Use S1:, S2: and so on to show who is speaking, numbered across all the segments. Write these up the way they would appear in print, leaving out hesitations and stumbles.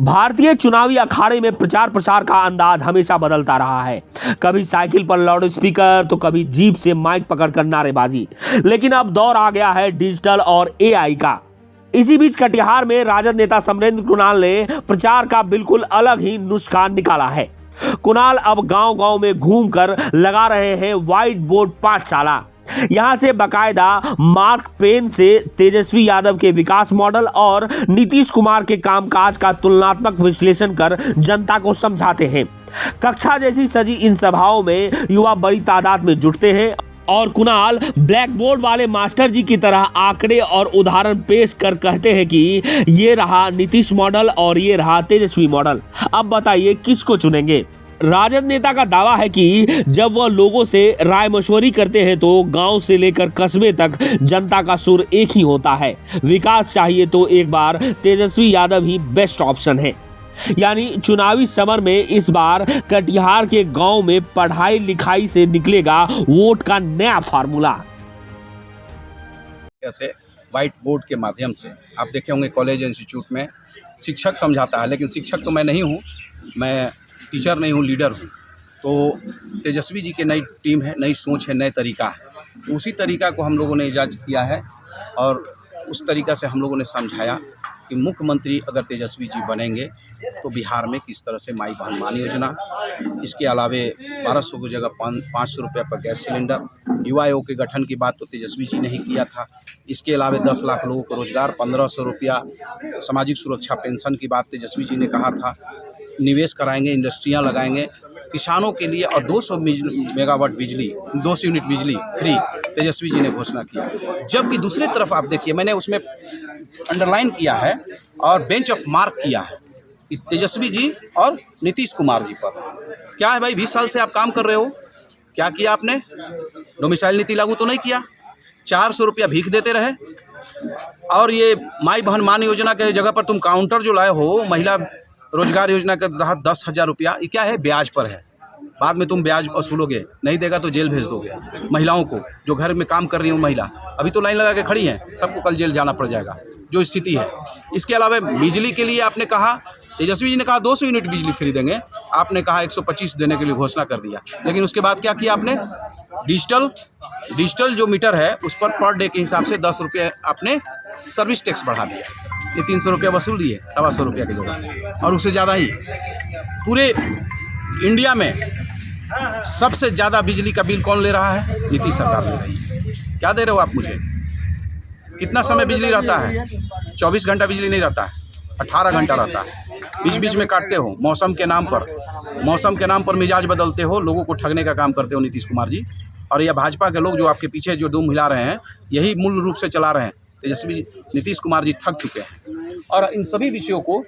S1: भारतीय चुनावी अखाड़े में प्रचार प्रसार का अंदाज हमेशा बदलता रहा है। कभी साइकिल पर लाउड स्पीकर तो कभी जीप से माइक पकड़कर नारेबाजी। लेकिन अब दौर आ गया है डिजिटल और एआई का। इसी बीच कटिहार में राजद नेता समरेंद्र कुणाल ने प्रचार का बिल्कुल अलग ही नुस्खा निकाला है। कुणाल अब गांव-गांव में घूमकर लगा रहे हैं व्हाइट बोर्ड पाठशाला। यहां से बकायदा मार्क पेन से तेजस्वी यादव के विकास मॉडल और नीतीश कुमार के कामकाज का तुलनात्मक विश्लेषण कर जनता को समझाते हैं। कक्षा जैसी सजी इन सभाओं में युवा बड़ी तादाद में जुटते हैं और कुणाल ब्लैक बोर्ड वाले मास्टर जी की तरह आंकड़े और उदाहरण पेश कर कहते हैं कि ये रहा नीतीश मॉडल और ये रहा तेजस्वी मॉडल। अब बताइए किसको चुनेंगे। राजद नेता का दावा है कि जब वह लोगों से राय मशवरी करते हैं तो गांव से लेकर कस्बे तक जनता का सुर एक ही होता है। विकास चाहिए तो एक बार तेजस्वी यादव ही बेस्ट ऑप्शन है। यानी चुनावी समर में इस बार कटिहार के गांव में पढ़ाई लिखाई से निकलेगा वोट का नया फार्मूला।
S2: ऐसे व्हाइट बोर्ड के माध्यम से आप देखे होंगे कॉलेज इंस्टीट्यूट में शिक्षक समझाता है, लेकिन शिक्षक तो मैं नहीं हूँ, मैं टीचर नहीं हूँ, लीडर हूँ। तो तेजस्वी जी की नई टीम है, नई सोच है, नए तरीका है। तो उसी तरीका को हम लोगों ने इजाज़ किया है और उस तरीका से हम लोगों ने समझाया कि मुख्यमंत्री अगर तेजस्वी जी बनेंगे तो बिहार में किस तरह से माई बहन मान योजना, इसके अलावे 1200 की जगह 500 रुपये पर गैस सिलेंडर, युवा आयोग के गठन की बात तो तेजस्वी जी ने ही किया था। इसके अलावे 10 लाख लोगों को रोजगार, 1500 रुपया सामाजिक सुरक्षा पेंशन की बात तेजस्वी जी ने कहा था। निवेश कराएंगे, इंडस्ट्रियाँ लगाएंगे किसानों के लिए और 200 मेगावाट बिजली, 200 यूनिट बिजली फ्री तेजस्वी जी ने घोषणा किया। जबकि दूसरी तरफ आप देखिए, मैंने उसमें अंडरलाइन किया है और बेंच ऑफ मार्क किया है कि तेजस्वी जी और नीतीश कुमार जी पर क्या है भाई, 20 साल से आप काम कर रहे हो, क्या किया आपने? डोमिसाइल नीति लागू तो नहीं किया, 400 रुपया भीख देते रहे और ये माई बहन मान योजना के जगह पर तुम काउंटर जो लाए हो, महिला रोजगार योजना के तहत 10,000 रुपया, ये क्या है? ब्याज पर है। बाद में तुम ब्याज वसूलोगे, नहीं देगा तो जेल भेज दोगे। महिलाओं को जो घर में काम कर रही हूँ महिला अभी तो लाइन लगा के खड़ी हैं, सबको कल जेल जाना पड़ जाएगा, जो स्थिति है। इसके अलावा बिजली के लिए आपने कहा, तेजस्वी जी ने कहा 200 यूनिट बिजली फ्री देंगे, आपने कहा 125 देने के लिए घोषणा कर दिया। लेकिन उसके बाद क्या किया आपने? डिजिटल जो मीटर है उस पर डे के हिसाब से 10 रुपये आपने सर्विस टैक्स बढ़ा दिया। ये 300 रुपया वसूल दिए 125 रुपया की जगह, और उससे ज़्यादा ही पूरे इंडिया में सबसे ज़्यादा बिजली का बिल कौन ले रहा है? नीतीश सरकार ले रही है। क्या दे रहे हो आप मुझे? कितना समय बिजली रहता है? 24 घंटा बिजली नहीं रहता है, 18 घंटा रहता है। बीच बीच में काटते हो मौसम के नाम पर मिजाज बदलते हो, लोगों को ठगने का काम करते हो नीतीश कुमार जी। और यह भाजपा के लोग जो आपके पीछे जो दुम हिला रहे हैं, यही मूल रूप से चला रहे हैं। तेजस्वी नीतीश कुमार जी थक चुके हैं और इन सभी विषयों को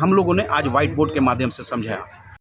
S2: हम लोगों ने आज व्हाइट बोर्ड के माध्यम से समझाया।